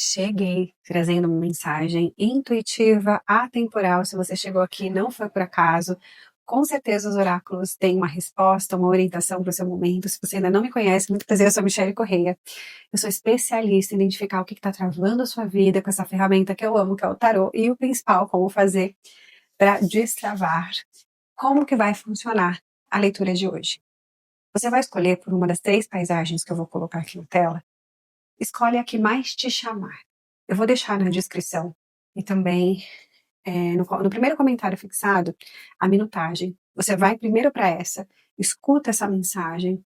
Cheguei trazendo uma mensagem intuitiva, atemporal. Se você chegou aqui, não foi por acaso. Com certeza os oráculos têm uma resposta, uma orientação para o seu momento. Se você ainda não me conhece, muito prazer, eu sou Michelle Correia. Eu sou especialista em identificar o que está travando a sua vida com essa ferramenta que eu amo, que é o tarô, e o principal, como fazer para destravar. Como que vai funcionar a leitura de hoje? Você vai escolher por uma das 3 paisagens que eu vou colocar aqui na tela. Escolhe a que mais te chamar. Eu vou deixar na descrição e também no primeiro comentário fixado a minutagem. Você vai primeiro para essa, escuta essa mensagem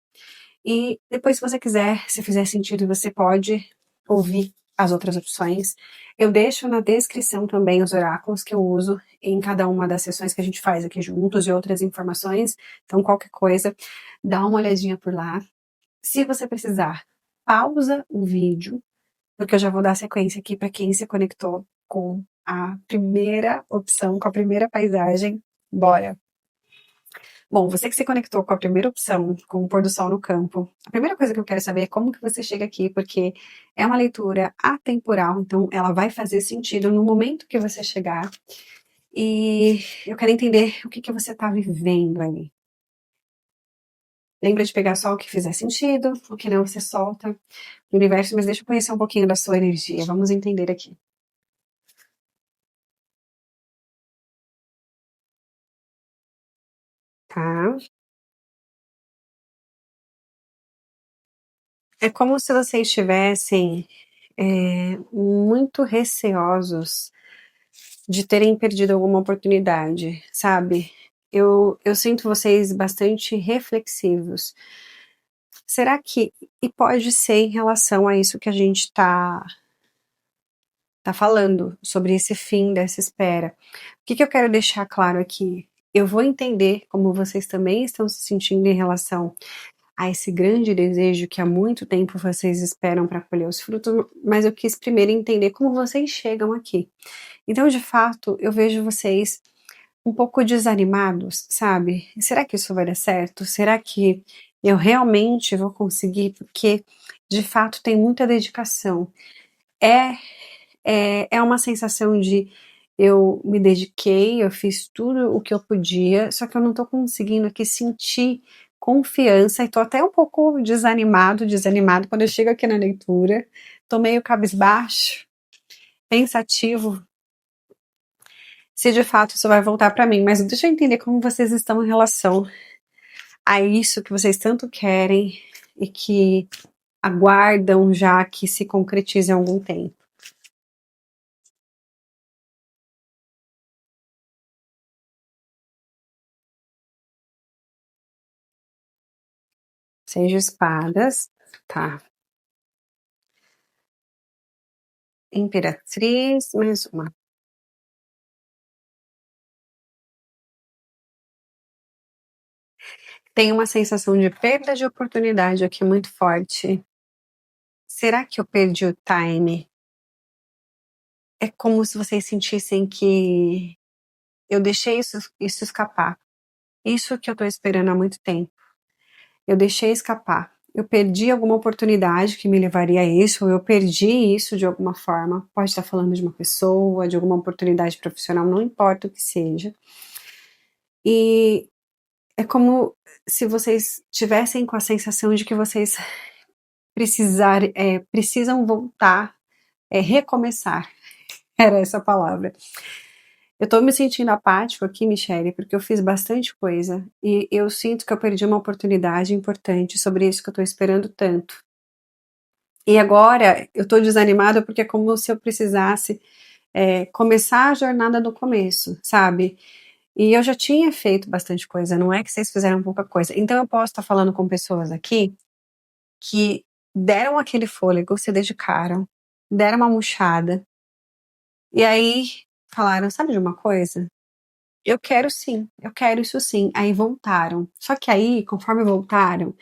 e depois, se você quiser, se fizer sentido, você pode ouvir as outras opções. Eu deixo na descrição também os oráculos que eu uso em cada uma das sessões que a gente faz aqui juntos e outras informações. Então, qualquer coisa, dá uma olhadinha por lá. Se você precisar, pausa o vídeo, porque eu já vou dar sequência aqui para quem se conectou com a primeira opção, com a primeira paisagem. Bora! Bom, você que se conectou com a primeira opção, com o pôr do sol no campo, a primeira coisa que eu quero saber é como que você chega aqui, porque é uma leitura atemporal, então ela vai fazer sentido no momento que você chegar. E eu quero entender o que que você está vivendo aí. Lembra de pegar só o que fizer sentido, o que não você solta no universo, mas deixa eu conhecer um pouquinho da sua energia. Vamos entender aqui. Tá? É como se vocês estivessem muito receosos de terem perdido alguma oportunidade, sabe? Eu sinto vocês bastante reflexivos. Será que, e pode ser em relação a isso que a gente tá falando, sobre esse fim dessa espera. O que que eu quero deixar claro aqui? Eu vou entender como vocês também estão se sentindo em relação a esse grande desejo que há muito tempo vocês esperam para colher os frutos, mas eu quis primeiro entender como vocês chegam aqui. Então, de fato, eu vejo vocês um pouco desanimados, sabe? Será que isso vai dar certo? Será que eu realmente vou conseguir? Porque, de fato, tem muita dedicação. É, é uma sensação de eu me dediquei, eu fiz tudo o que eu podia, só que eu não tô conseguindo aqui sentir confiança e tô até um pouco desanimado quando eu chego aqui na leitura, tô meio cabisbaixo, pensativo, se de fato isso vai voltar para mim, mas deixa eu entender como vocês estão em relação a isso que vocês tanto querem e que aguardam já que se concretize há algum tempo. Seis de espadas, tá. Imperatriz, mais uma. Tem uma sensação de perda de oportunidade aqui muito forte. Será que eu perdi o time? É como se vocês sentissem que eu deixei isso escapar. Isso que eu tô esperando há muito tempo. Eu deixei escapar. Eu perdi alguma oportunidade que me levaria a isso, ou eu perdi isso de alguma forma. Pode estar falando de uma pessoa, de alguma oportunidade profissional, não importa o que seja. E é como se vocês tivessem com a sensação de que vocês precisam voltar, recomeçar. Era essa a palavra. Eu tô me sentindo apático aqui, Michele, porque eu fiz bastante coisa e eu sinto que eu perdi uma oportunidade importante sobre isso que eu tô esperando tanto. E agora eu tô desanimada porque é como se eu precisasse começar a jornada do começo, sabe? E eu já tinha feito bastante coisa, não é que vocês fizeram pouca coisa. Então eu posso estar falando com pessoas aqui que deram aquele fôlego, se dedicaram, deram uma murchada, e aí falaram, sabe de uma coisa? Eu quero sim, eu quero isso sim. Aí voltaram. Só que aí, conforme voltaram,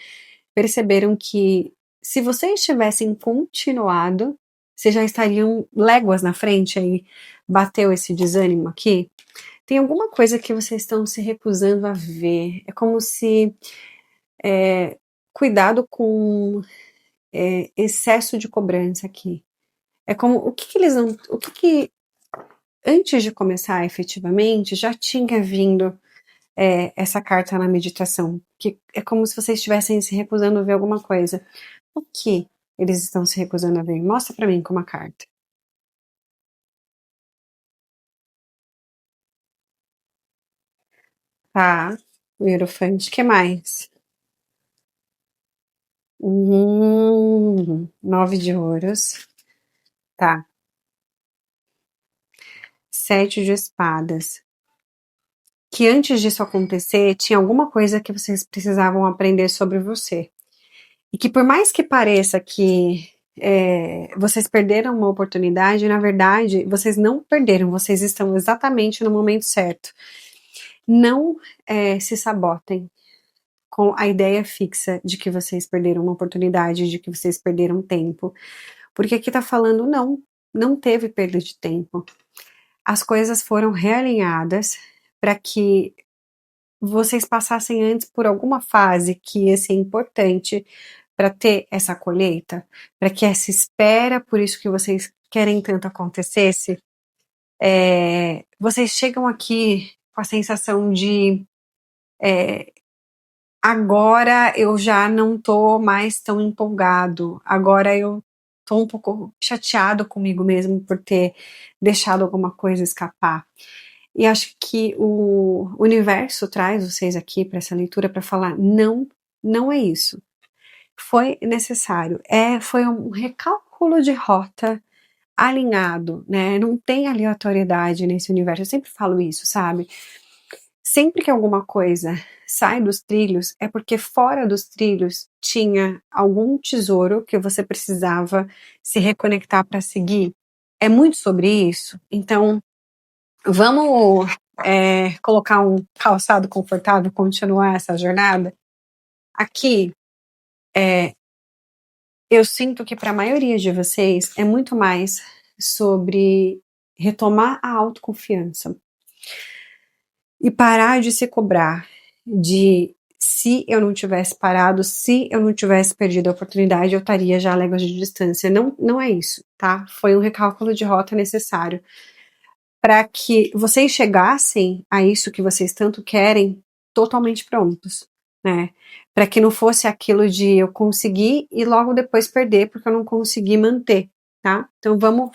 perceberam que se vocês tivessem continuado, vocês já estariam léguas na frente, aí bateu esse desânimo aqui. Tem alguma coisa que vocês estão se recusando a ver. É como se cuidado com excesso de cobrança aqui. É como o que, que eles não. O que, que antes de começar efetivamente já tinha vindo essa carta na meditação. Que é como se vocês estivessem se recusando a ver alguma coisa. O que eles estão se recusando a ver? Mostra pra mim com uma carta. Tá. O Hierofante, o que mais? 9 de ouros. Tá. 7 de espadas. Que antes disso acontecer, tinha alguma coisa que vocês precisavam aprender sobre você. E que por mais que pareça que vocês perderam uma oportunidade, na verdade, vocês não perderam, vocês estão exatamente no momento certo. Não se sabotem com a ideia fixa de que vocês perderam uma oportunidade, de que vocês perderam tempo. Porque aqui tá falando, não teve perda de tempo. As coisas foram realinhadas para que vocês passassem antes por alguma fase que ia ser importante para ter essa colheita, para que essa espera, por isso que vocês querem tanto acontecesse, vocês chegam aqui com a sensação de agora eu já não tô mais tão empolgado, agora eu tô um pouco chateado comigo mesmo por ter deixado alguma coisa escapar. E acho que o universo traz vocês aqui para essa leitura para falar: não, não é isso. Foi necessário. Foi um recálculo de rota alinhado, né? Não tem aleatoriedade nesse universo. Eu sempre falo isso, sabe? Sempre que alguma coisa sai dos trilhos, é porque fora dos trilhos tinha algum tesouro que você precisava se reconectar para seguir. É muito sobre isso. Então, vamos colocar um calçado confortável, continuar essa jornada? Aqui, eu sinto que para a maioria de vocês é muito mais sobre retomar a autoconfiança e parar de se cobrar de se eu não tivesse parado, se eu não tivesse perdido a oportunidade, eu estaria já a léguas de distância. Não, não é isso, tá? Foi um recálculo de rota necessário para que vocês chegassem a isso que vocês tanto querem totalmente prontos, né? Para que não fosse aquilo de eu conseguir e logo depois perder porque eu não consegui manter, tá? Então vamos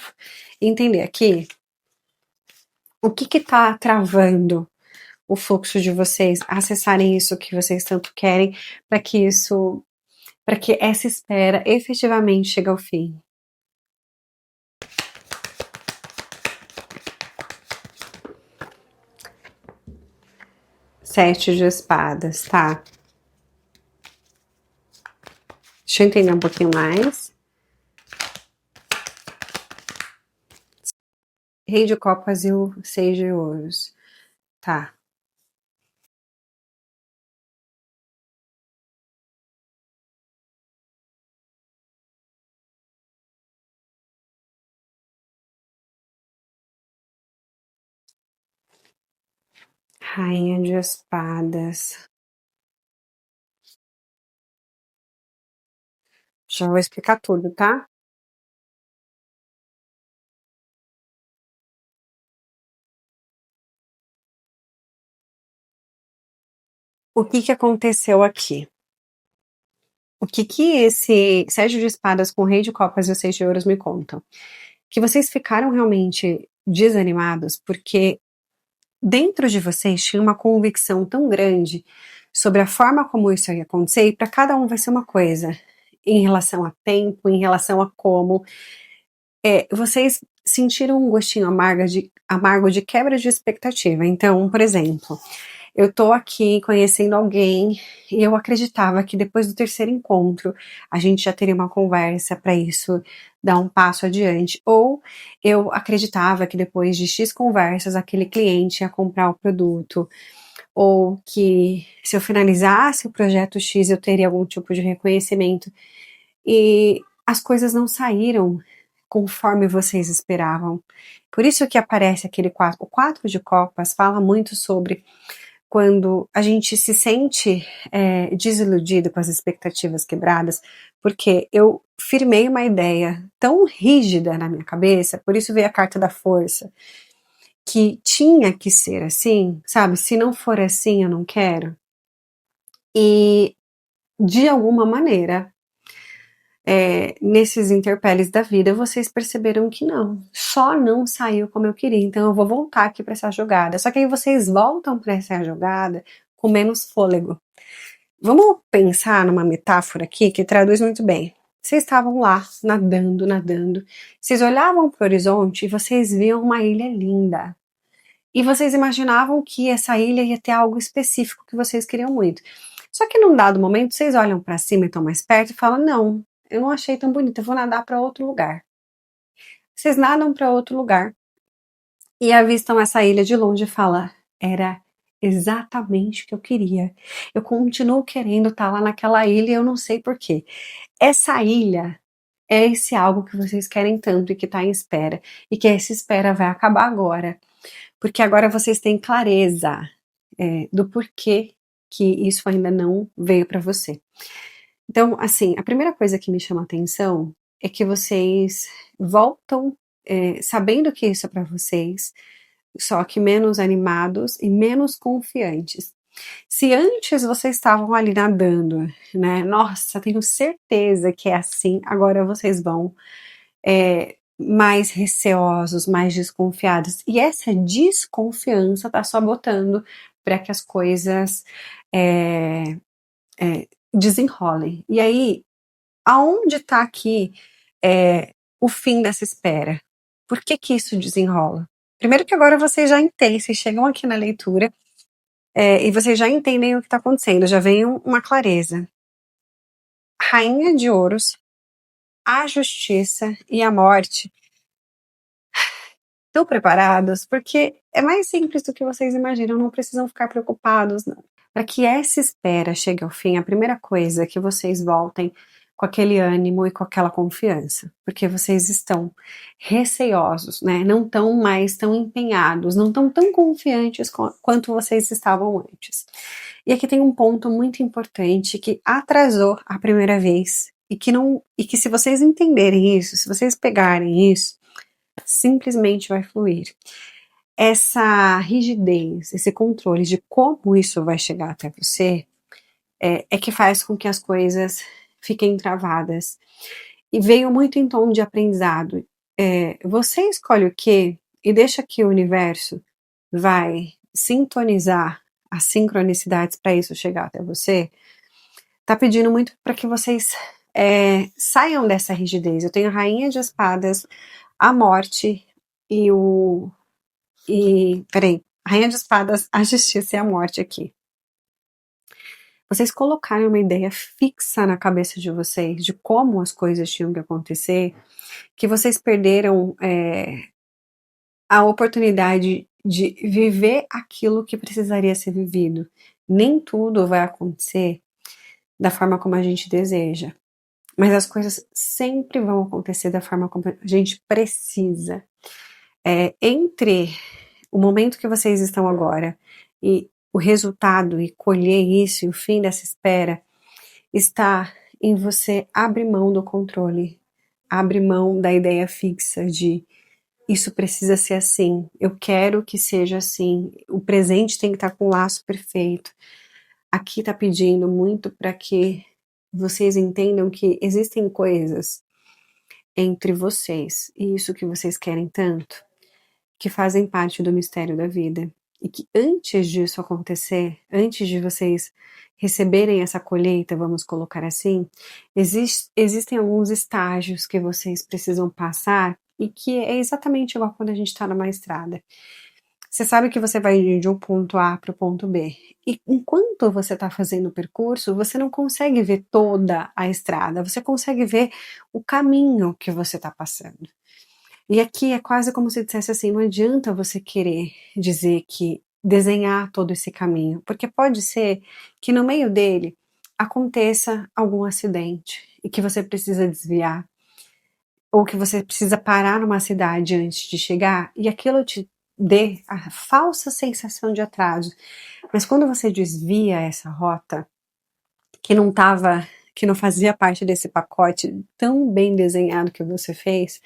entender aqui o que que tá travando o fluxo de vocês acessarem isso que vocês tanto querem, para que essa espera efetivamente chegue ao fim. Sete de espadas, tá? Deixa eu entender um pouquinho mais. Rei de copas e o 6 de ouros. Tá. Rainha de espadas. Já vou explicar tudo, tá? O que que aconteceu aqui? O que que esse 7 de espadas com o rei de copas e o 6 de ouros me contam? Que vocês ficaram realmente desanimados porque dentro de vocês tinha uma convicção tão grande sobre a forma como isso ia acontecer, e para cada um vai ser uma coisa, em relação a tempo, em relação a como. Vocês sentiram um gostinho amargo de quebra de expectativa. Então, por exemplo, eu tô aqui conhecendo alguém e eu acreditava que depois do terceiro encontro a gente já teria uma conversa para isso dar um passo adiante. Ou eu acreditava que depois de X conversas aquele cliente ia comprar o produto. Ou que se eu finalizasse o projeto X eu teria algum tipo de reconhecimento. E as coisas não saíram conforme vocês esperavam. Por isso que aparece aquele 4. O 4 de copas fala muito sobre quando a gente se sente desiludido com as expectativas quebradas, porque eu firmei uma ideia tão rígida na minha cabeça, por isso veio a carta da força, que tinha que ser assim, sabe? Se não for assim, eu não quero. E, de alguma maneira, nesses interpeles da vida, vocês perceberam que não, só não saiu como eu queria, então eu vou voltar aqui para essa jogada. Só que aí vocês voltam para essa jogada com menos fôlego. Vamos pensar numa metáfora aqui que traduz muito bem. Vocês estavam lá, nadando, nadando. Vocês olhavam para o horizonte e vocês viam uma ilha linda. E vocês imaginavam que essa ilha ia ter algo específico que vocês queriam muito. Só que num dado momento, vocês olham para cima e estão mais perto e falam: não, eu não achei tão bonito, eu vou nadar para outro lugar. Vocês nadam para outro lugar e avistam essa ilha de longe e falam: era exatamente o que eu queria. Eu continuo querendo estar lá naquela ilha e eu não sei porquê. Essa ilha é esse algo que vocês querem tanto e que está em espera. E que essa espera vai acabar agora. Porque agora vocês têm clareza do porquê que isso ainda não veio para você. Então, assim, a primeira coisa que me chama a atenção é que vocês voltam sabendo que isso é para vocês, só que menos animados e menos confiantes. Se antes vocês estavam ali nadando, né? Nossa, tenho certeza que é assim. Agora vocês vão mais receosos, mais desconfiados. E essa desconfiança tá sabotando para que as coisas desenrolem. E aí, aonde está aqui o fim dessa espera? Por que que isso desenrola? Primeiro que agora vocês já entendem, vocês chegam aqui na leitura e vocês já entendem o que está acontecendo, já vem uma clareza. Rainha de Ouros, a Justiça e a Morte estão preparados, porque é mais simples do que vocês imaginam, não precisam ficar preocupados, não. Para que essa espera chegue ao fim, a primeira coisa é que vocês voltem com aquele ânimo e com aquela confiança, porque vocês estão receosos, né? Não estão mais tão empenhados, não estão tão confiantes quanto vocês estavam antes. E aqui tem um ponto muito importante que atrasou a primeira vez e que se vocês entenderem isso, se vocês pegarem isso, simplesmente vai fluir. Essa rigidez, esse controle de como isso vai chegar até você é que faz com que as coisas fiquem travadas. E veio muito em tom de aprendizado. Você escolhe o que e deixa que o universo vai sintonizar as sincronicidades para isso chegar até você. Tá pedindo muito para que vocês saiam dessa rigidez. Eu tenho a Rainha de Espadas, a Morte peraí, a Rainha de Espadas, a Justiça e a Morte aqui. Vocês colocarem uma ideia fixa na cabeça de vocês de como as coisas tinham que acontecer, que vocês perderam a oportunidade de viver aquilo que precisaria ser vivido. Nem tudo vai acontecer da forma como a gente deseja, mas as coisas sempre vão acontecer da forma como a gente precisa. Entre o momento que vocês estão agora e o resultado e colher isso e o fim dessa espera está em você abrir mão do controle, abrir mão da ideia fixa de isso precisa ser assim, eu quero que seja assim, o presente tem que estar com o laço perfeito. Aqui está pedindo muito para que vocês entendam que existem coisas entre vocês e isso que vocês querem tanto, que fazem parte do mistério da vida. E que antes disso acontecer, antes de vocês receberem essa colheita, vamos colocar assim, existem alguns estágios que vocês precisam passar e que é exatamente igual quando a gente está numa estrada. Você sabe que você vai ir de um ponto A para o ponto B. E enquanto você está fazendo o percurso, você não consegue ver toda a estrada, você consegue ver o caminho que você está passando. E aqui é quase como se dissesse assim, não adianta você querer dizer que desenhar todo esse caminho, porque pode ser que no meio dele aconteça algum acidente e que você precisa desviar, ou que você precisa parar numa cidade antes de chegar e aquilo te dê a falsa sensação de atraso. Mas quando você desvia essa rota, que não fazia parte desse pacote tão bem desenhado que você fez,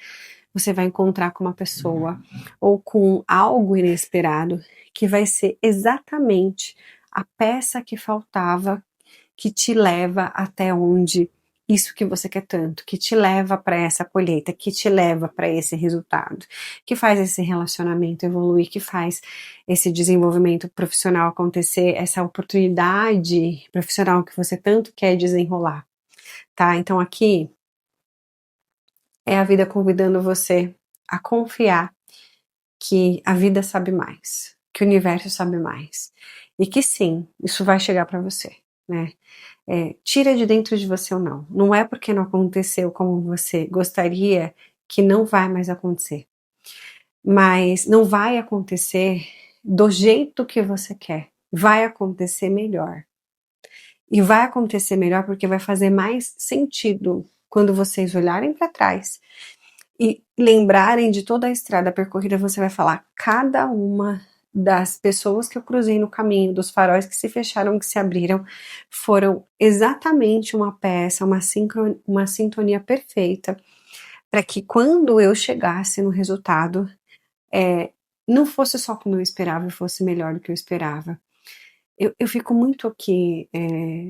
você vai encontrar com uma pessoa ou com algo inesperado que vai ser exatamente a peça que faltava, que te leva até onde isso que você quer tanto, que te leva para essa colheita, que te leva para esse resultado, que faz esse relacionamento evoluir, que faz esse desenvolvimento profissional acontecer, essa oportunidade profissional que você tanto quer desenrolar, tá? Então aqui é a vida convidando você a confiar que a vida sabe mais, que o universo sabe mais, e que sim, isso vai chegar para você, né? Tira de dentro de você ou não. Não é porque não aconteceu como você gostaria que não vai mais acontecer. Mas não vai acontecer do jeito que você quer. Vai acontecer melhor. E vai acontecer melhor porque vai fazer mais sentido quando vocês olharem para trás e lembrarem de toda a estrada percorrida. Você vai falar: cada uma das pessoas que eu cruzei no caminho, dos faróis que se fecharam, que se abriram, foram exatamente uma peça, uma sintonia perfeita para que quando eu chegasse no resultado, não fosse só como eu esperava e fosse melhor do que eu esperava. Eu fico muito aqui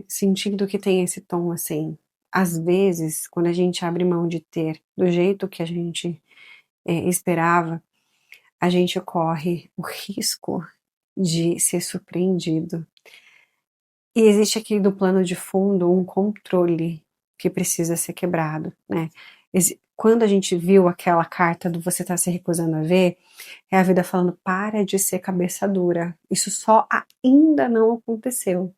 sentindo que tem esse tom assim. Às vezes, quando a gente abre mão de ter do jeito que a gente esperava, a gente corre o risco de ser surpreendido. E existe aqui do plano de fundo um controle que precisa ser quebrado, né? Quando a gente viu aquela carta do você tá se recusando a ver, é a vida falando: para de ser cabeça dura. Isso só ainda não aconteceu.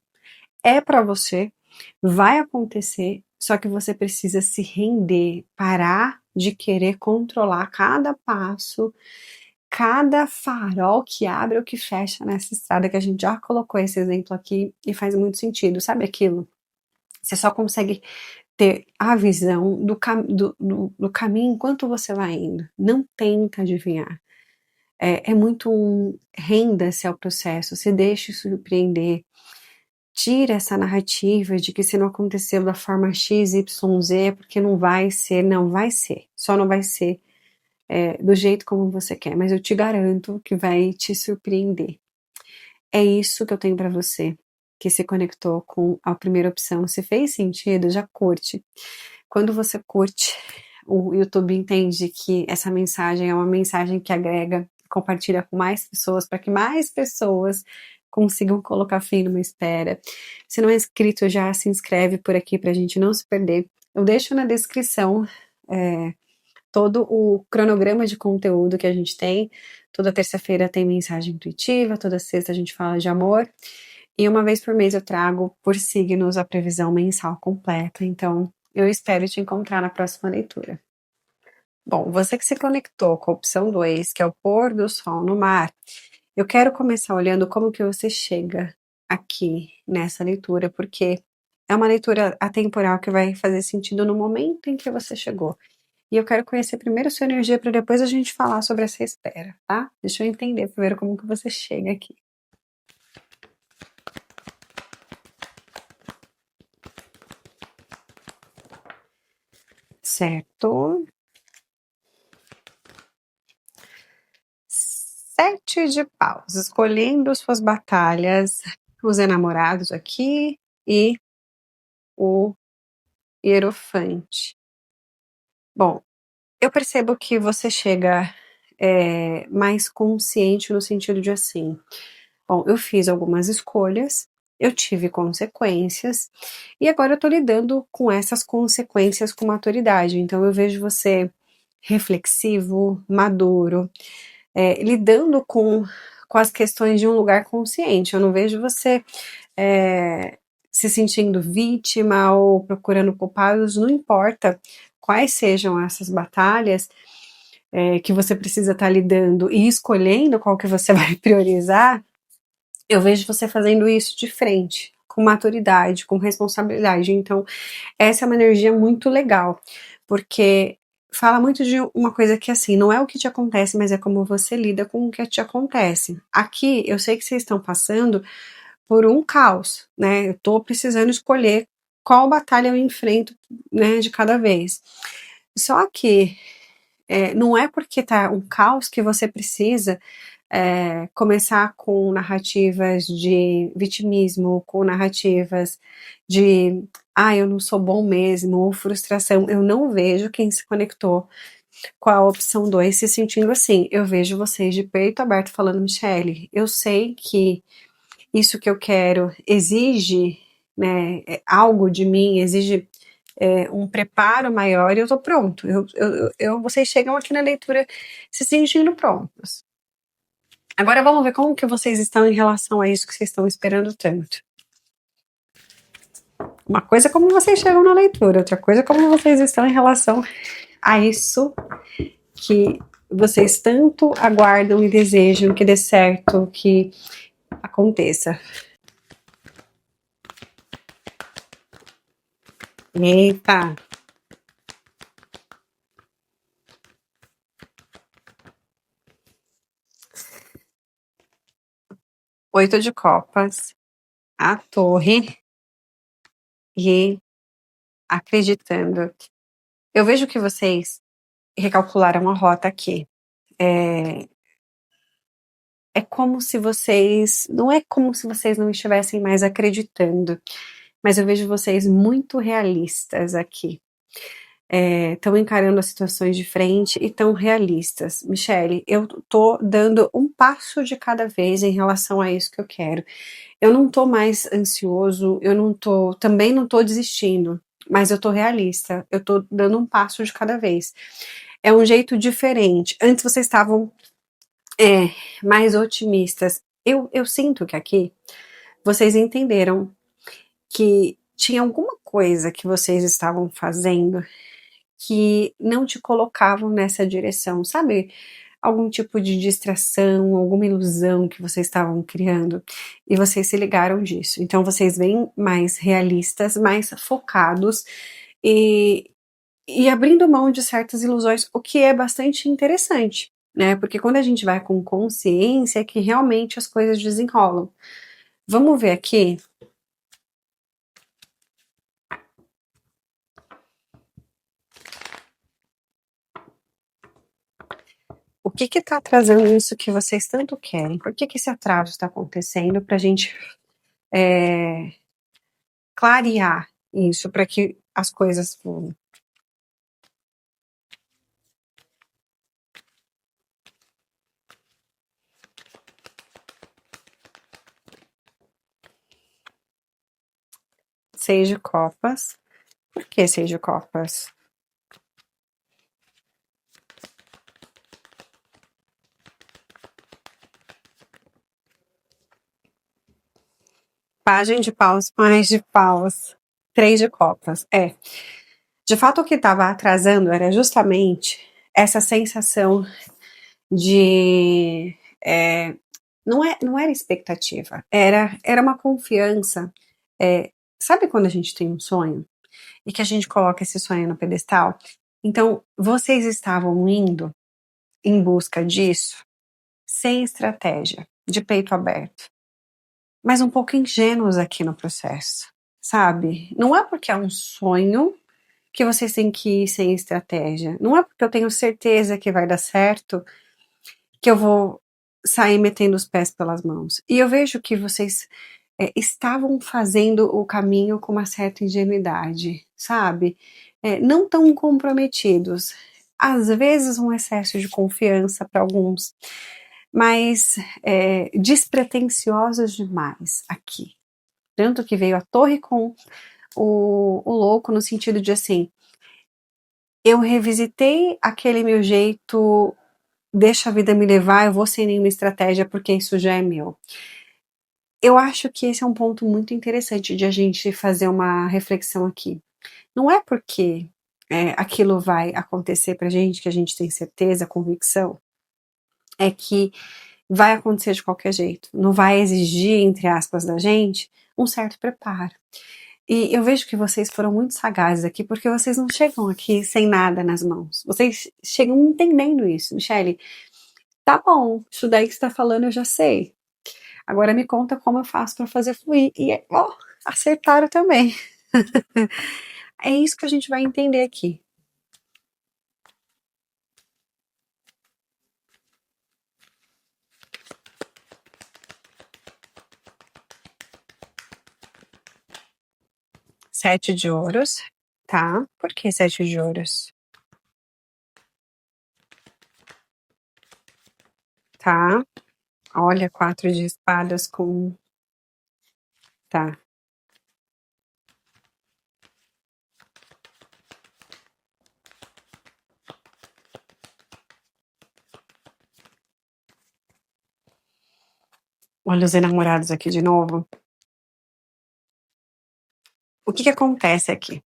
É para você, vai acontecer, só que você precisa se render, parar de querer controlar cada passo, cada farol que abre ou que fecha nessa estrada, que a gente já colocou esse exemplo aqui e faz muito sentido. Sabe aquilo? Você só consegue ter a visão do caminho enquanto você vai indo. Não tenta adivinhar. É muito renda-se ao processo, se deixe surpreender. Tira essa narrativa de que se não aconteceu da forma X, Y, Z, é porque não vai ser. Não vai ser. Só não vai ser do jeito como você quer, mas eu te garanto que vai te surpreender. É isso que eu tenho para você, que se conectou com a primeira opção. Se fez sentido, já curte. Quando você curte, o YouTube entende que essa mensagem é uma mensagem que agrega, compartilha com mais pessoas, para que mais pessoas consigam colocar fim numa espera. Se não é inscrito, já se inscreve por aqui para a gente não se perder. Eu deixo na descrição todo o cronograma de conteúdo que a gente tem. Toda terça-feira tem mensagem intuitiva, toda sexta a gente fala de amor. E uma vez por mês eu trago por signos a previsão mensal completa. Então, eu espero te encontrar na próxima leitura. Bom, você que se conectou com a opção 2, que é o pôr do sol no mar, eu quero começar olhando como que você chega aqui nessa leitura, porque é uma leitura atemporal que vai fazer sentido no momento em que você chegou. E eu quero conhecer primeiro a sua energia para depois a gente falar sobre essa espera, tá? Deixa eu entender primeiro como que você chega aqui. Certo. 7 de paus, escolhendo suas batalhas, os enamorados aqui e o hierofante. Bom, eu percebo que você chega mais consciente no sentido de assim: bom, eu fiz algumas escolhas, eu tive consequências, e agora eu tô lidando com essas consequências com maturidade. Então eu vejo você reflexivo, maduro, lidando com as questões de um lugar consciente. Eu não vejo você se sentindo vítima ou procurando culpados, não importa quais sejam essas batalhas que você precisa estar lidando e escolhendo qual que você vai priorizar. Eu vejo você fazendo isso de frente, com maturidade, com responsabilidade. Então, essa é uma energia muito legal, porque fala muito de uma coisa que, assim, não é o que te acontece, mas é como você lida com o que te acontece. Aqui, eu sei que vocês estão passando por um caos, né? Eu tô precisando escolher qual batalha eu enfrento, né, de cada vez. Só que não é porque tá um caos que você precisa começar com narrativas de vitimismo, com narrativas de eu não sou bom mesmo, ou frustração. Eu não vejo quem se conectou com a opção 2 se sentindo assim. Eu vejo vocês de peito aberto falando, Michele, eu sei que isso que eu quero exige, né, algo de mim, exige um preparo maior e eu tô pronto. Vocês chegam aqui na leitura se sentindo prontos. Agora vamos ver como que vocês estão em relação a isso que vocês estão esperando tanto. Uma coisa é como vocês chegam na leitura, outra coisa é como vocês estão em relação a isso que vocês tanto aguardam e desejam que dê certo, que aconteça. Eita! 8 de copas, a torre e acreditando. Eu vejo que vocês recalcularam a rota aqui. É como se vocês. Não é como se vocês não estivessem mais acreditando, mas eu vejo vocês muito realistas aqui. Estão encarando as situações de frente e tão realistas. Michele, eu tô dando um passo de cada vez em relação a isso que eu quero. Eu não tô mais ansioso, também não tô desistindo, mas eu tô realista. Eu tô dando um passo de cada vez. É um jeito diferente. Antes vocês estavam mais otimistas. Eu sinto que aqui vocês entenderam que tinha alguma coisa que vocês estavam fazendo que não te colocavam nessa direção, sabe? Algum tipo de distração, alguma ilusão que vocês estavam criando e vocês se ligaram disso. Então vocês vêm mais realistas, mais focados e, e abrindo mão de certas ilusões, o que é bastante interessante, né? Porque quando a gente vai com consciência é que realmente as coisas desenrolam. Vamos ver aqui. O que está trazendo isso que vocês tanto querem? Por que esse atraso está acontecendo? Para a gente clarear isso, para que as coisas fluam. Seis de copas. Por que seis de copas? Pagem de paus, mais de paus. Três de copas. De fato, o que estava atrasando era justamente essa sensação de. Não era expectativa, era uma confiança. Sabe quando a gente tem um sonho e que a gente coloca esse sonho no pedestal? Então, vocês estavam indo em busca disso sem estratégia, de peito aberto, mas um pouco ingênuos aqui no processo, sabe? Não é porque é um sonho que vocês têm que ir sem estratégia. Não é porque eu tenho certeza que vai dar certo que eu vou sair metendo os pés pelas mãos. E eu vejo que vocês estavam fazendo o caminho com uma certa ingenuidade, sabe? Não tão comprometidos. Às vezes um excesso de confiança para alguns, mas despretensiosos demais aqui. Tanto que veio a torre com o louco no sentido de assim, eu revisitei aquele meu jeito, deixa a vida me levar, eu vou sem nenhuma estratégia porque isso já é meu. Eu acho que esse é um ponto muito interessante de a gente fazer uma reflexão aqui. Não é porque aquilo vai acontecer pra gente, que a gente tem certeza, convicção, é que vai acontecer de qualquer jeito. Não vai exigir, entre aspas, da gente um certo preparo. E eu vejo que vocês foram muito sagazes aqui, porque vocês não chegam aqui sem nada nas mãos. Vocês chegam entendendo isso. Michele, tá bom, isso daí que você tá falando eu já sei. Agora me conta como eu faço para fazer fluir. E, ó, acertaram também. É isso que a gente vai entender aqui. Sete de ouros, tá? Por que sete de ouros? Tá. Olha, quatro de espadas com... Tá. Olha os enamorados aqui de novo. O que acontece aqui?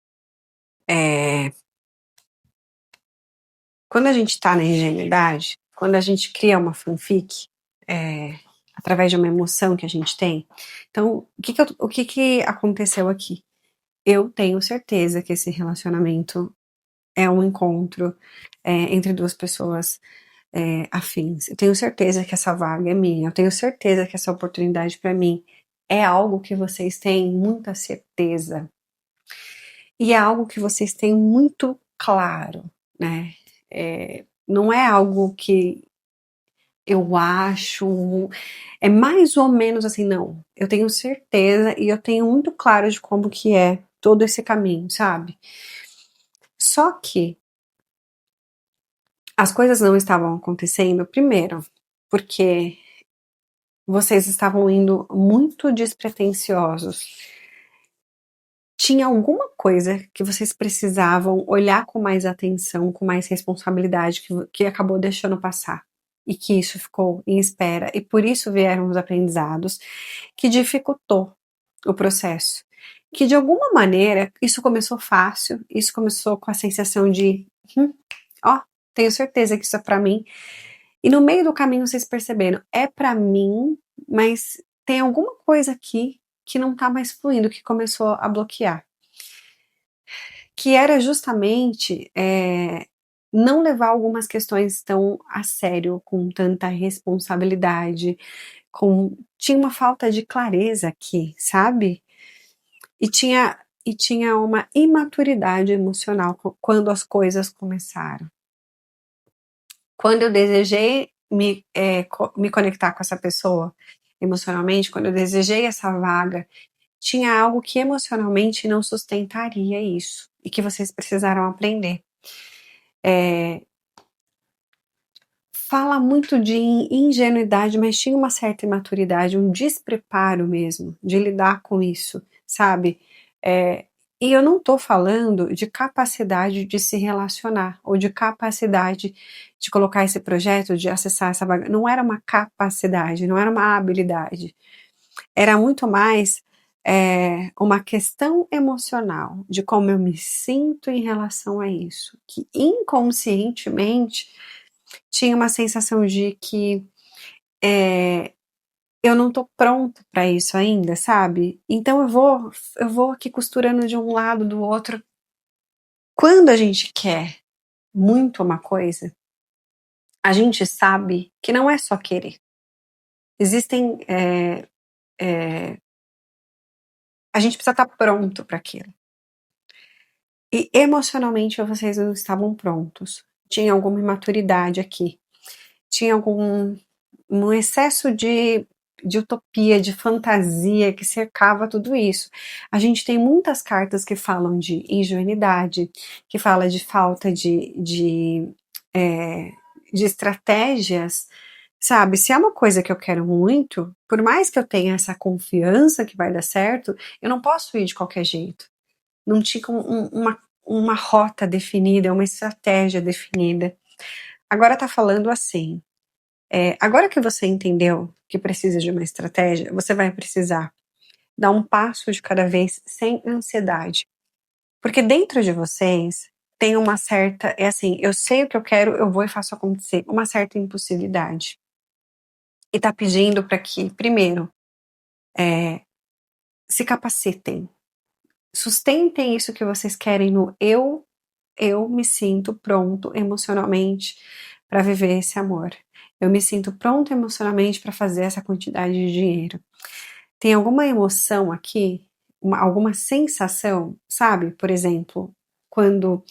Quando a gente tá na ingenuidade, quando a gente cria uma fanfic, através de uma emoção que a gente tem, então, o que aconteceu aqui? Eu tenho certeza que esse relacionamento é um encontro entre duas pessoas afins. Eu tenho certeza que essa vaga é minha. Eu tenho certeza que essa oportunidade para mim é algo que vocês têm muita certeza. E é algo que vocês têm muito claro, né? Não é algo que eu acho, é mais ou menos assim, não. Eu tenho certeza e eu tenho muito claro de como que é todo esse caminho, sabe? Só que as coisas não estavam acontecendo, primeiro, porque vocês estavam indo muito despretensiosos. Tinha alguma coisa que vocês precisavam olhar com mais atenção, com mais responsabilidade, que acabou deixando passar. E que isso ficou em espera. E por isso vieram os aprendizados, que dificultou o processo. Que de alguma maneira, isso começou fácil, isso começou com a sensação de, ó, tenho certeza que isso é pra mim. E no meio do caminho vocês perceberam, é pra mim, mas tem alguma coisa aqui que não tá mais fluindo, que começou a bloquear. Que era justamente não levar algumas questões tão a sério, com tanta responsabilidade, tinha uma falta de clareza aqui, sabe? E tinha uma imaturidade emocional quando as coisas começaram. Quando eu desejei me conectar com essa pessoa emocionalmente, quando eu desejei essa vaga, tinha algo que emocionalmente não sustentaria isso e que vocês precisaram aprender. Fala muito de ingenuidade, mas tinha uma certa imaturidade, um despreparo mesmo de lidar com isso, sabe? E eu não tô falando de capacidade de se relacionar ou de capacidade de colocar esse projeto, de acessar essa vaga. Não era uma capacidade, não era uma habilidade. Era muito mais uma questão emocional de como eu me sinto em relação a isso, que inconscientemente tinha uma sensação de que eu não tô pronto para isso ainda, sabe? Então eu vou aqui costurando de um lado do outro. Quando a gente quer muito uma coisa, a gente sabe que não é só querer. Existem a gente precisa estar pronto para aquilo. E emocionalmente vocês não estavam prontos. Tinha alguma imaturidade aqui. Tinha algum um excesso de utopia, de fantasia que cercava tudo isso. A gente tem muitas cartas que falam de ingenuidade, que fala de falta de estratégias, sabe? Se é uma coisa que eu quero muito, por mais que eu tenha essa confiança que vai dar certo, eu não posso ir de qualquer jeito. Não tinha uma rota definida, uma estratégia definida. Agora tá falando assim, agora que você entendeu que precisa de uma estratégia, você vai precisar dar um passo de cada vez sem ansiedade. Porque dentro de vocês tem uma certa, é assim, eu sei o que eu quero, eu vou e faço acontecer, uma certa impulsividade. E tá pedindo para que, primeiro, se capacitem, sustentem isso que vocês querem no eu me sinto pronto emocionalmente para viver esse amor. Eu me sinto pronta emocionalmente para fazer essa quantidade de dinheiro. Tem alguma emoção aqui, alguma sensação, sabe? Por exemplo, quando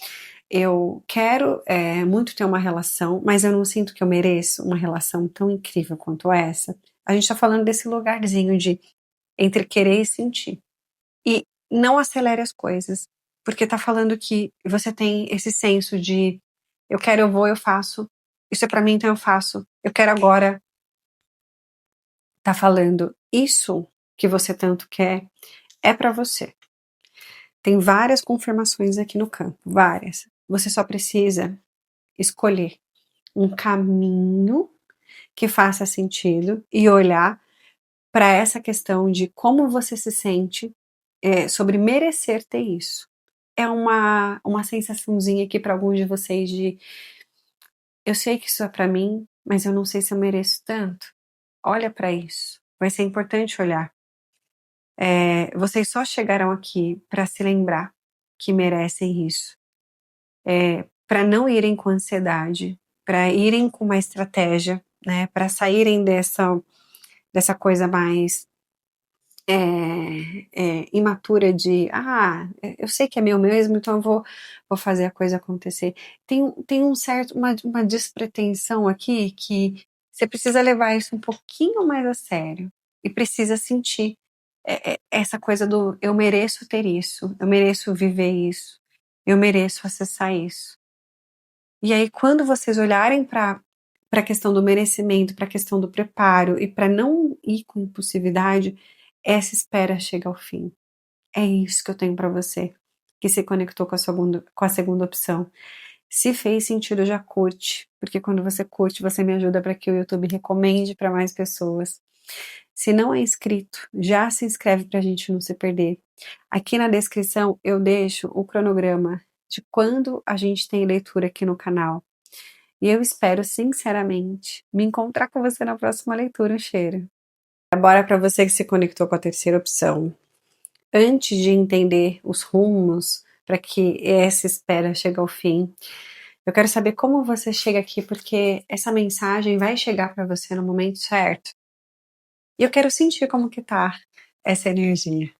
eu quero muito ter uma relação, mas eu não sinto que eu mereço uma relação tão incrível quanto essa. A gente tá falando desse lugarzinho de entre querer e sentir. E não acelere as coisas, porque tá falando que você tem esse senso de eu quero, eu vou, eu faço. Isso é pra mim, então eu faço. Eu quero agora. Tá falando isso que você tanto quer é pra você. Tem várias confirmações aqui no campo, várias. Você só precisa escolher um caminho que faça sentido e olhar para essa questão de como você se sente sobre merecer ter isso. É uma sensaçãozinha aqui para alguns de vocês de eu sei que isso é para mim, mas eu não sei se eu mereço tanto. Olha para isso. Vai ser importante olhar. Vocês só chegaram aqui para se lembrar que merecem isso. Para não irem com ansiedade, para irem com uma estratégia, né? Para saírem dessa coisa mais imatura de eu sei que é meu mesmo, então eu vou fazer a coisa acontecer. Tem uma despretensão aqui que você precisa levar isso um pouquinho mais a sério e precisa sentir essa coisa do eu mereço ter isso, eu mereço viver isso, eu mereço acessar isso. E aí, quando vocês olharem para a questão do merecimento, para a questão do preparo e para não ir com impulsividade, essa espera chega ao fim. É isso que eu tenho para você, que se conectou com a segunda opção. Se fez sentido, já curte, porque quando você curte, você me ajuda para que o YouTube recomende para mais pessoas. Se não é inscrito, já se inscreve para a gente não se perder. Aqui na descrição eu deixo o cronograma de quando a gente tem leitura aqui no canal. E eu espero, sinceramente, me encontrar com você na próxima leitura. Um cheiro. Agora, para você que se conectou com a terceira opção, antes de entender os rumos para que essa espera chegue ao fim, eu quero saber como você chega aqui, porque essa mensagem vai chegar para você no momento certo. E eu quero sentir como que tá essa energia.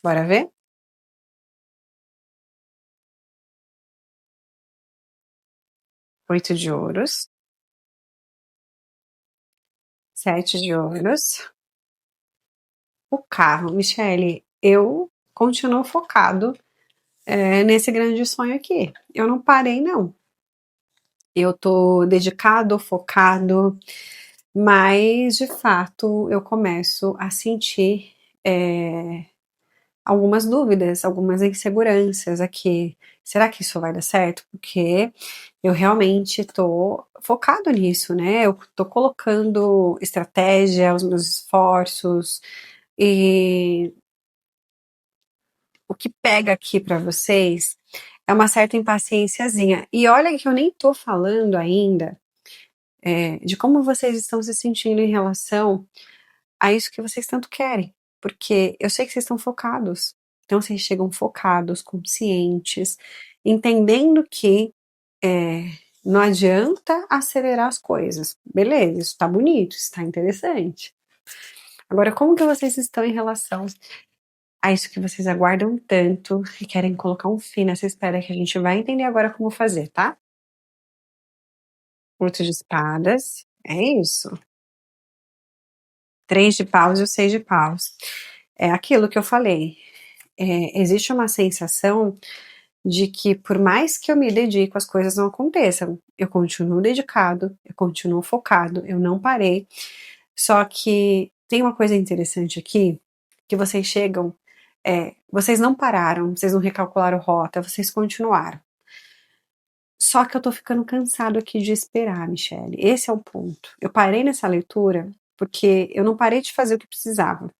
Bora ver? 8 de ouros, 7 de ouros, o carro. Michele, eu continuo focado nesse grande sonho aqui. Eu não parei, não. Eu tô dedicado, focado, mas de fato eu começo a sentir algumas dúvidas, algumas inseguranças aqui. Será que isso vai dar certo? Porque eu realmente tô focado nisso, né? Eu tô colocando estratégia, os meus esforços, e o que pega aqui para vocês é uma certa impaciênciazinha. E olha que eu nem tô falando ainda de como vocês estão se sentindo em relação a isso que vocês tanto querem. Porque eu sei que vocês estão focados. Então vocês chegam focados, conscientes, entendendo que é, não adianta acelerar as coisas. Beleza, isso tá bonito, isso tá interessante. Agora, como que vocês estão em relação a isso que vocês aguardam tanto e querem colocar um fim nessa espera que a gente vai entender agora como fazer, tá? 8 de espadas, é isso. 3 de paus e o 6 de paus. É aquilo que eu falei. Existe uma sensação de que por mais que eu me dedique, as coisas não aconteçam. Eu continuo dedicado, eu continuo focado, eu não parei. Só que tem uma coisa interessante aqui, que vocês chegam, vocês não pararam, vocês não recalcularam rota, vocês continuaram. Só que eu tô ficando cansado aqui de esperar, Michele. Esse é o ponto. Eu parei nessa leitura porque eu não parei de fazer o que precisava.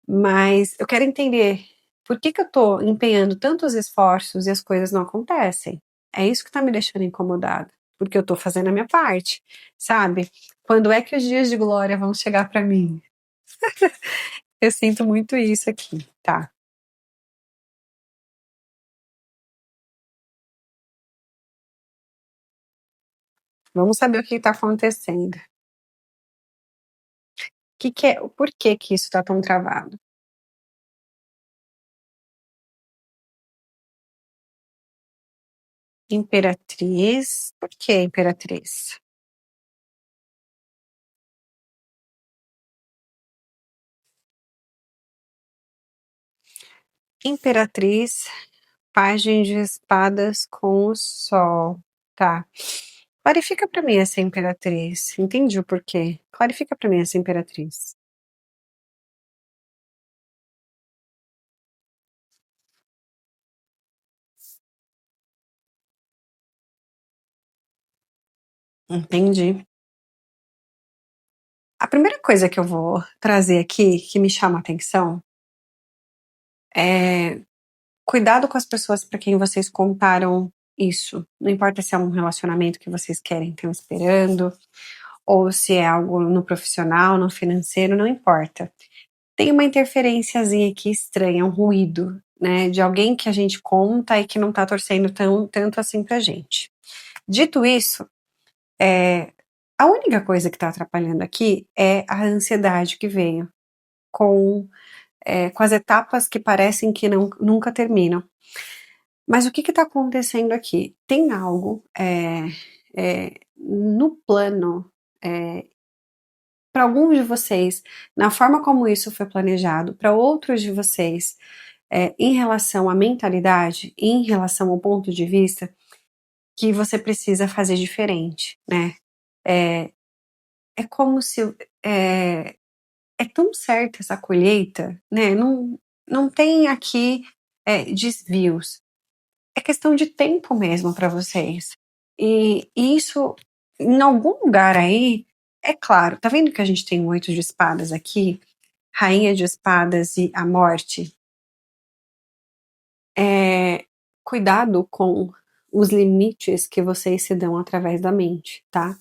Mas eu quero entender por que que eu tô empenhando tantos esforços e as coisas não acontecem. É isso que tá me deixando incomodada, porque eu tô fazendo a minha parte, sabe? Quando é que os dias de glória vão chegar pra mim? Eu sinto muito isso aqui, tá? Vamos saber o que está acontecendo. Por que que isso está tão travado? Imperatriz, por que Imperatriz? Imperatriz, Pajem de espadas com o sol. Tá. Clarifica pra mim essa Imperatriz. Entendi o porquê. Clarifica pra mim essa Imperatriz. Entendi. A primeira coisa que eu vou trazer aqui, que me chama a atenção, é cuidado com as pessoas para quem vocês contaram isso. Não importa se é um relacionamento que vocês querem, estão esperando, ou se é algo no profissional, no financeiro, não importa. Tem uma interferenciazinha aqui estranha, um ruído, né, de alguém que a gente conta e que não tá torcendo tanto assim pra gente. Dito isso, a única coisa que tá atrapalhando aqui é a ansiedade que veio com as etapas que parecem que nunca terminam. Mas o que está acontecendo aqui? Tem algo no plano, para alguns de vocês, na forma como isso foi planejado, para outros de vocês, em relação à mentalidade, em relação ao ponto de vista, que você precisa fazer diferente, né? É, é como se. É, é tão certa essa colheita, né? Não tem aqui desvios. É questão de tempo mesmo para vocês. E isso, em algum lugar aí, é claro, tá vendo que a gente tem o 8 de espadas aqui? Rainha de espadas e a morte. É, cuidado com os limites que vocês se dão através da mente, tá?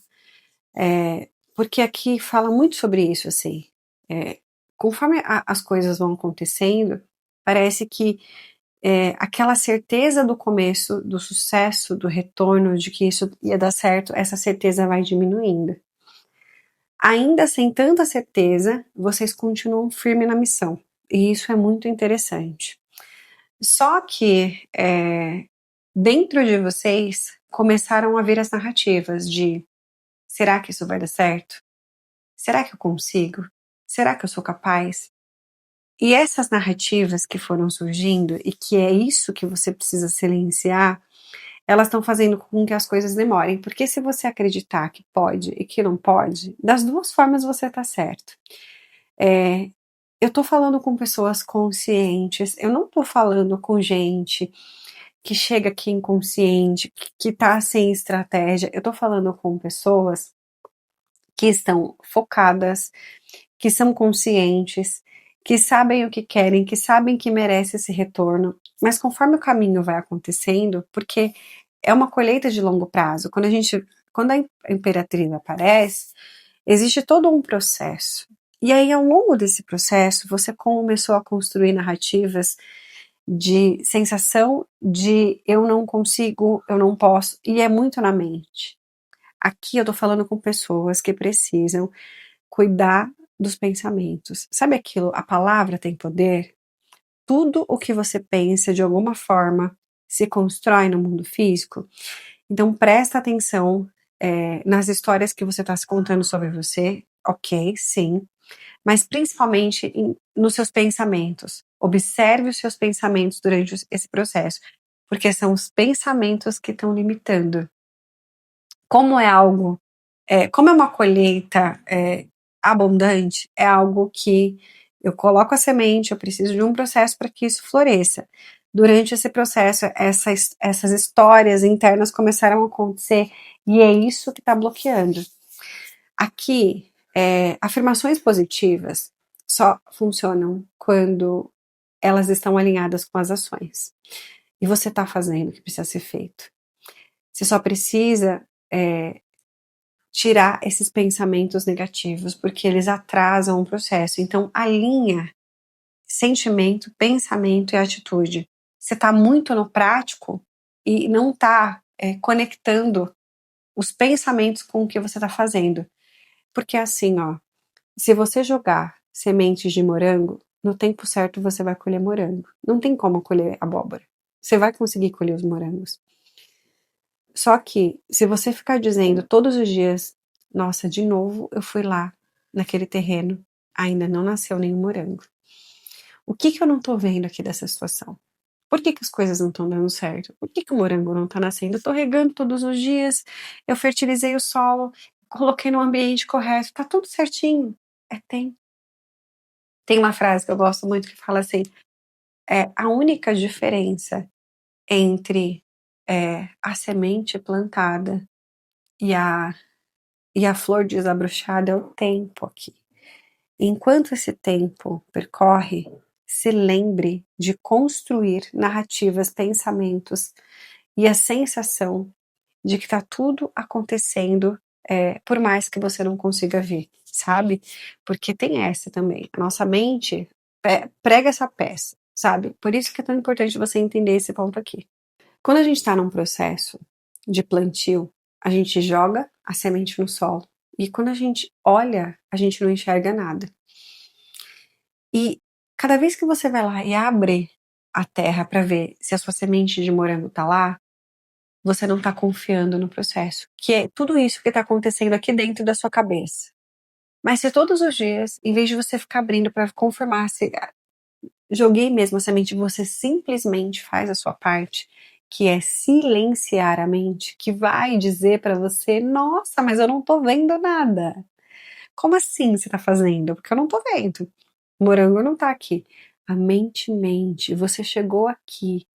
Porque aqui fala muito sobre isso, assim. É, conforme as coisas vão acontecendo, parece que aquela certeza do começo, do sucesso, do retorno, de que isso ia dar certo, essa certeza vai diminuindo. Ainda sem tanta certeza, vocês continuam firmes na missão. E isso é muito interessante. Só que dentro de vocês começaram a vir as narrativas de: será que isso vai dar certo? Será que eu consigo? Será que eu sou capaz? E essas narrativas que foram surgindo, e que é isso que você precisa silenciar, elas estão fazendo com que as coisas demorem. Porque se você acreditar que pode e que não pode, das duas formas você está certo. Eu estou falando com pessoas conscientes, eu não estou falando com gente que chega aqui inconsciente, que está sem estratégia. Eu estou falando com pessoas que estão focadas, que são conscientes, que sabem o que querem, que sabem que merece esse retorno, mas conforme o caminho vai acontecendo, porque é uma colheita de longo prazo, quando a Imperatriz aparece, existe todo um processo. E aí, ao longo desse processo, você começou a construir narrativas de sensação de eu não consigo, eu não posso, e é muito na mente. Aqui eu tô falando com pessoas que precisam cuidar dos pensamentos. Sabe aquilo? A palavra tem poder. Tudo o que você pensa, de alguma forma, se constrói no mundo físico. Então, presta atenção nas histórias que você está se contando sobre você. Ok, sim. Mas principalmente nos seus pensamentos. Observe os seus pensamentos durante esse processo. Porque são os pensamentos que estão limitando. Como é algo como é uma colheita abundante, é algo que eu coloco a semente, eu preciso de um processo para que isso floresça. Durante esse processo, essas histórias internas começaram a acontecer e é isso que está bloqueando. Aqui, afirmações positivas só funcionam quando elas estão alinhadas com as ações. E você está fazendo o que precisa ser feito. Você só precisa tirar esses pensamentos negativos, porque eles atrasam o processo. Então, alinha sentimento, pensamento e atitude. Você está muito no prático e não está conectando os pensamentos com o que você está fazendo. Porque assim, ó, se você jogar sementes de morango, no tempo certo você vai colher morango. Não tem como colher abóbora. Você vai conseguir colher os morangos. Só que, se você ficar dizendo todos os dias, nossa, de novo eu fui lá naquele terreno, ainda não nasceu nenhum morango. O que eu não tô vendo aqui dessa situação? Por que as coisas não estão dando certo? Por que o morango não tá nascendo? Eu tô regando todos os dias, eu fertilizei o solo, coloquei no ambiente correto, tá tudo certinho. Tem uma frase que eu gosto muito que fala assim: a única diferença entre a semente plantada e a flor desabrochada é o tempo aqui. Enquanto esse tempo percorre, se lembre de construir narrativas, pensamentos e a sensação de que está tudo acontecendo, por mais que você não consiga ver, sabe? Porque tem essa também. A nossa mente prega essa peça, sabe? Por isso que é tão importante você entender esse ponto aqui. Quando a gente está num processo de plantio, a gente joga a semente no solo. E quando a gente olha, a gente não enxerga nada. E cada vez que você vai lá e abre a terra para ver se a sua semente de morango tá lá, você não tá confiando no processo. Que é tudo isso que tá acontecendo aqui dentro da sua cabeça. Mas se todos os dias, em vez de você ficar abrindo para confirmar se joguei mesmo a semente, você simplesmente faz a sua parte, que é silenciar a mente, que vai dizer para você: nossa, mas eu não tô vendo nada. Como assim você tá fazendo? Porque eu não tô vendo. O morango não tá aqui. A mente mente. Você chegou aqui.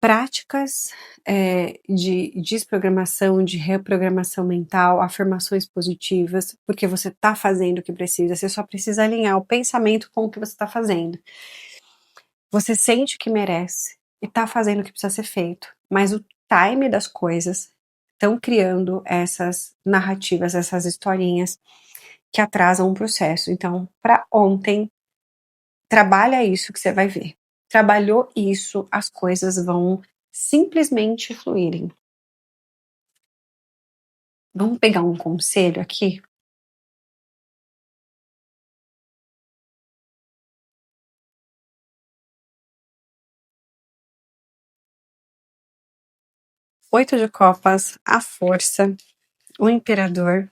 Práticas de desprogramação, de reprogramação mental, afirmações positivas, porque você está fazendo o que precisa, você só precisa alinhar o pensamento com o que você está fazendo. Você sente que merece e está fazendo o que precisa ser feito, mas o time das coisas estão criando essas narrativas, essas historinhas que atrasam o processo. Então, para ontem, trabalha isso que você vai ver. Trabalhou isso, as coisas vão simplesmente fluírem. Vamos pegar um conselho aqui? Oito de copas, a força, o imperador,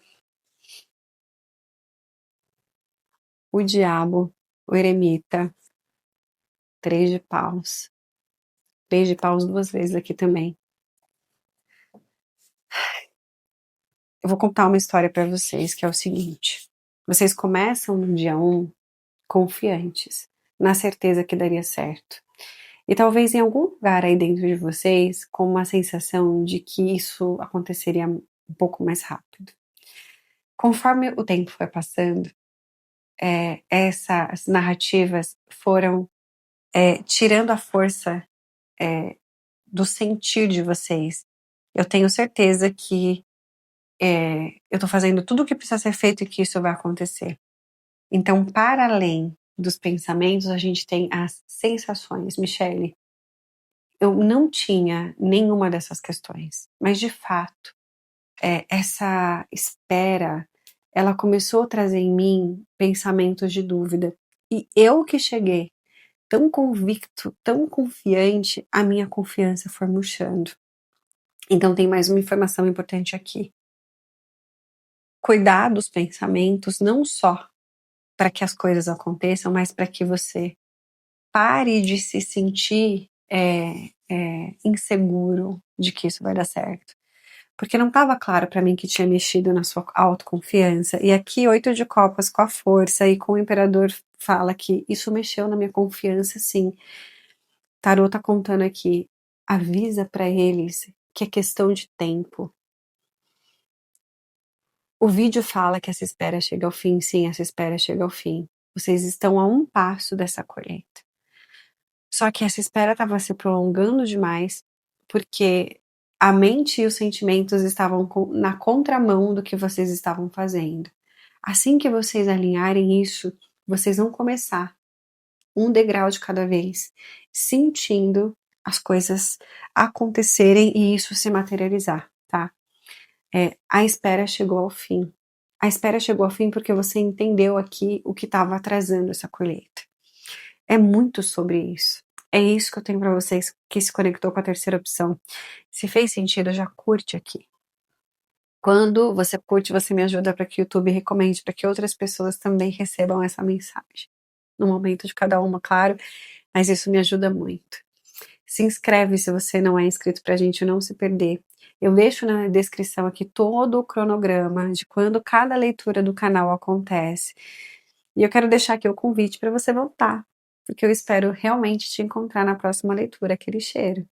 o diabo, o eremita, três de paus. Três de paus duas vezes aqui também. Eu vou contar uma história para vocês, que é o seguinte. Vocês começam no dia 1 confiantes, na certeza que daria certo. E talvez em algum lugar aí dentro de vocês, com uma sensação de que isso aconteceria um pouco mais rápido. Conforme o tempo foi passando, essas narrativas foram tirando a força do sentir de vocês. Eu tenho certeza que eu estou fazendo tudo o que precisa ser feito e que isso vai acontecer. Então, para além dos pensamentos, a gente tem as sensações. Michele, eu não tinha nenhuma dessas questões, mas de fato, essa espera, ela começou a trazer em mim pensamentos de dúvida. E eu que cheguei tão convicto, tão confiante, a minha confiança foi murchando. Então tem mais uma informação importante aqui. Cuidar dos pensamentos não só para que as coisas aconteçam, mas para que você pare de se sentir inseguro de que isso vai dar certo. Porque não estava claro para mim que tinha mexido na sua autoconfiança. E aqui, oito de copas com a força e com o imperador fala que isso mexeu na minha confiança, sim. Tarô tá contando aqui, avisa para eles que é questão de tempo. O vídeo fala que essa espera chega ao fim, sim, essa espera chega ao fim. Vocês estão a um passo dessa colheita. Só que essa espera estava se prolongando demais, porque a mente e os sentimentos estavam na contramão do que vocês estavam fazendo. Assim que vocês alinharem isso, vocês vão começar um degrau de cada vez, sentindo as coisas acontecerem e isso se materializar, tá? A espera chegou ao fim. A espera chegou ao fim porque você entendeu aqui o que estava atrasando essa colheita. É muito sobre isso. É isso que eu tenho para vocês que se conectou com a terceira opção. Se fez sentido, já curte aqui. Quando você curte, você me ajuda para que o YouTube recomende, para que outras pessoas também recebam essa mensagem. No momento de cada uma, claro, mas isso me ajuda muito. Se inscreve se você não é inscrito para a gente não se perder. Eu deixo na descrição aqui todo o cronograma de quando cada leitura do canal acontece. E eu quero deixar aqui o convite para você voltar, porque eu espero realmente te encontrar na próxima leitura. Aquele cheiro.